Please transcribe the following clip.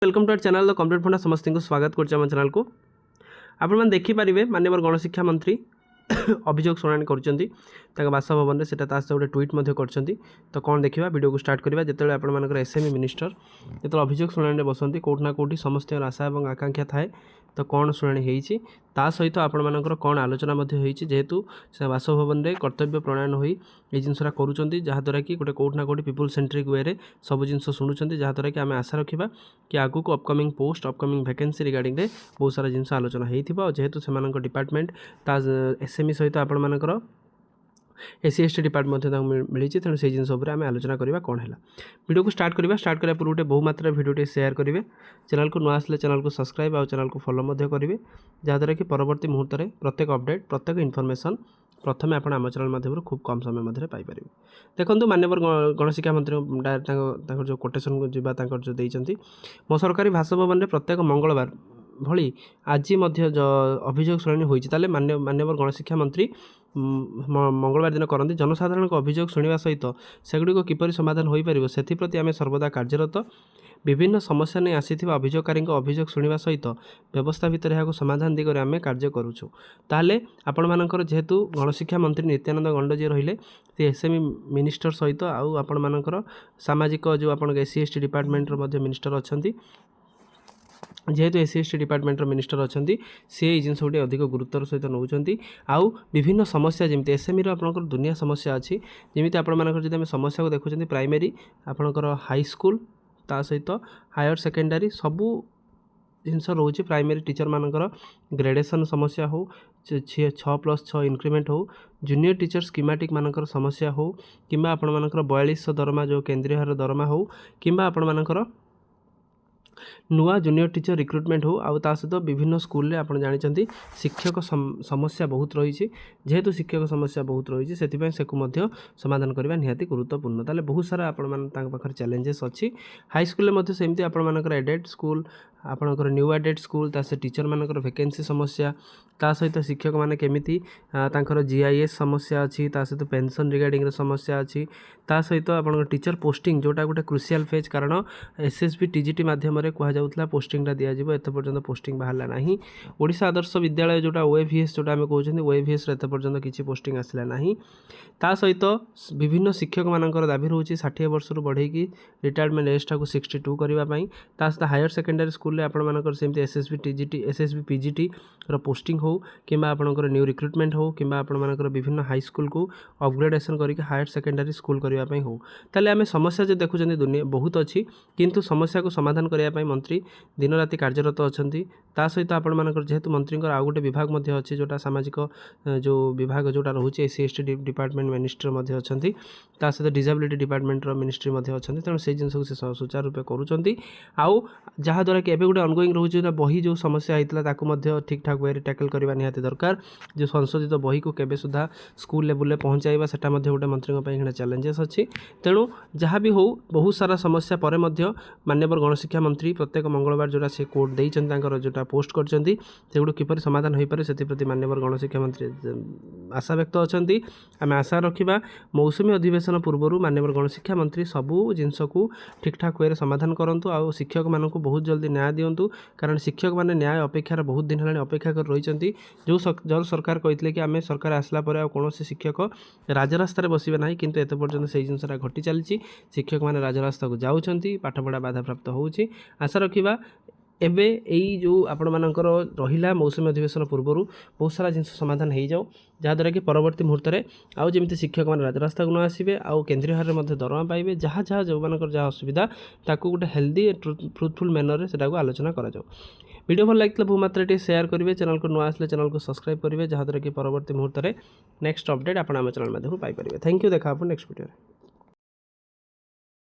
Welcome to our channel the complete फंडा समस्त को स्वागत कर चैनल को आपण देखिपारे माननीय गणशिक्षा मंत्री अभियोग शुणाणी कर बासभवन में सेटा गोटे ट्वीट कर तो कौन देखा वीडियो को स्टार्ट करवा जिते आपर एसएमई मिनिस्टर जो अभियोग शुणाणी बसती कौटना कौटी समस्त आशा और आकांक्षा थाए तो कौन शुणाणी होती सहित आपर कौन आलोचना जेहेतु से बासभवन में कर्तव्य प्रणयन हो जिनसा करुँच जहाँद्वारा कि गोटे कौटना कौटी पिपुल सेंट्रिक वे में सब जिन शुणुंट जहाँद्वारा कि आम आशा रखा कि आगू upcoming post upcoming vacancy regarding बहुत सारा जिन आलोचना हो जेहेतु से डिपार्टमेंट एसएमई सहित आपर एससी एसटी डिपार्टमेंट मिली तेणु से जिन आम आलोचना करवा कौन है वीडियो को स्टार्ट करने पूर्व गोटे बहु मात्रा वीडियो शेयर करेंगे चैनल को नुआ आसले चैनल को सब्सक्राइब और चैनल को फॉलो करेंगे जहाँद्वारा कि परवर्ती मुहूर्त में प्रत्येक अपडेट प्रत्येक इनफॉरमेशन प्रथम आप आम चैनल माध्यम खूब कम समय मध्य पाइपर देखो माननीय गणशिक्षा मंत्री डायरेक्ट जो कोटेसन को जीवा जो देती मो सरकारी भाषाभवन में प्रत्येक मंगलवार भली आज अभियोग शुणाणी होती माननीय गणशिक्षा मंत्री मंगलवार दिन करती जनसाधारण अभियोग शुणा सहित सेगुड़ी किपर समाधान हो पार से आम सर्वदा कार्यरत विभिन्न समस्या नहीं आसी अभियोगकारी अभियोग शुणा सहित व्यवस्था भितर यहाँ समाधान दिगरे आम कार्य करुचु ताले आपण मानकर जेहेतु गणशिक्षा मंत्री नित्यानंद गंड जी रहिले एसएमई मिनिस्टर सहित आउ आपण मानकर सामाजिक जो आप एससी एसटी डिपार्टमेंट मिनिस्टर अच्छा जेहेतु एससी एसटी डिपार्टमेंट मिनिस्टर अच्छा सी जिन गोटे अधिक गुरुत्वर सहित नौकरी आउ विभिन्न समस्या जमी एसएमई आपंकर दुनिया समस्या अच्छी जमी आप समस्या को देखुं प्राइमरी आपंकर हाई स्कूल ता सहित हायर सेकेंडरी सबू जिनस रोच प्राइमरी टीचर मानकर ग्रेडेशन समस्या हो 6+6 इंक्रीमेंट हो जूनियर टीचर स्कीमेटिक मानकर समस्या हो किंबा आपण मानकर 4200 दरमा जो केंद्रीय हार दरमा हो किंबा आपण मानकर नुआ जूनियर टीचर रिक्रुटमेंट हो आउ ता सहित विभिन्न स्कूल रे आपण जानिचंती शिक्षक समस्या बहुत रही जेहेतु शिक्षक समस्या बहुत रही से समाधान करने निहाती गुरुत्वपूर्ण ताले बहुत सारा आपण चैलेंजेस अच्छी हाई स्कूल सेमती आपण एडेड स्कूल आपणकर न्यू एडेड स्कूल से टीचर मानकर वैकेंसी समस्या ता सहित शिक्षक माने केमिति तांकर जीआईएस समस्या अच्छी ता सहित पेंशन रिगार्डिंग समस्या अच्छी ता सहित आपन टीचर पोस्टिंग जोटा गोटे क्रुशियल फेज कारण एसएसबी टीजीटी माध्यम कहुला पोस्टिंगटा दिज्व एत पर्यंत पोस्टिंग बाहर ना ओडिशा आदर्श विद्यालय जोटा ओएवीएस जोटा आम कहते ओएवीएस एत पर्यंत किसी पोस्टिंग आसला ना ता सहित विभिन्न शिक्षक मानकर दाबी रोचे 60 वर्ष बढ़ेगी रिटायरमेंट एजटा को 62 करने ता सहित हायर सेकेंडरी स्कूल आपण मानकर सेमती एसएसबी टीजीटी एसएसबी पीजीटी रो पोस्टिंग हो किंबा आपणकर न्यू रिक्रुटमेंट हो किंबा आपण मानकर विभिन्न हाई स्कूल को अपग्रेडेशन करके हायर सेकेंडरी स्कूल करने हो ताले आम समस्या जो देखुं दुनिया बहुत अच्छी किंतु समस्या को समाधान करने मंत्री दिन राति कार्यरत अच्छा ता सहित आपण मानकर जेहेतु मंत्री आउ गोटे विभाग अच्छी जोटा सामाजिक जो विभाग जोटा रोचे एससी एसटी डिपार्टमेंट मिनिस्टर अच्छा ता सहित डिसेबिलिटी डिपार्टमेंट मिनिस्ट्री अच्छा तेणु से जिन से सुचारू रूप करुँच आउ जहाँद्वारा कि एवं गोटे अनगोइंग रोचे बही जो समस्या होता ठीक ठाक वे टैकल करवा निहाती दरकार जो संशोधित बही को केबे सुधा स्कूल लेवल में पहुँचाइबा सेटा गोटे मंत्री चैलेंजेस अच्छी तेणु जहाँ भी हो बहुत सारा समस्या पर माननीय गणशिक्षा मंत्री प्रत्येक मंगलवार जोटा से कोर्ट देकर जोटा पोस्ट करगुड़ किपर समाधान हो पारे से माननीय गणशिक्षा मंत्री आशा व्यक्त अच्छा आम आशा रखा मौसुमी अधिवेशन पूर्व माननीय गणशिक्षा मंत्री सबू जिनस को ठीक ठाक वे समाधान करूँ आ शिक्षक मानू बहुत जल्दी न्याय दिंतु कारण शिक्षक मैंने न्याय अपेक्षार बहुत दिन है अपेक्षा कर रही जो सरकार कहते कि आम सरकार आसला कौन शिक्षक राजरास्तार बसवे ना कि एत पर्यटन से जिनसा घटी चली शिक्षक मैंने राजरास्ता को जाऊँच पाठपढ़ा बाधाप्राप्त होची आशा रखा एबे यही जो आपण मानकर रहिला मौसुमी अधिवेशन पूर्व बहुत सारा जिन समाधान हो जाओ जहाँद्वारा कि परवर्ती मुहूर्त में आउ जमी शिक्षक मैंने राजरास्ता को न आसवे आउ केंद्रीय हार में दरमा पाइबे जहाँ जहाँ जो मानकर जहाँ असुविधा ताकू गोटे हेल्दी ट्रुथफुल मैनर से आलोचना करा जाओ वीडियो भल लगे बहु मात्रा शेयर करेंगे चैनल को नुआ आसले चैनल को सब्सक्राइब करेंगे जहाँद्वारा कि परवर्ती मुहूर्त में नेक्स्ट अपडेट आप चैनल माध्यम पाइपर थैंक यू देखा नेक्स्ट वीडियो।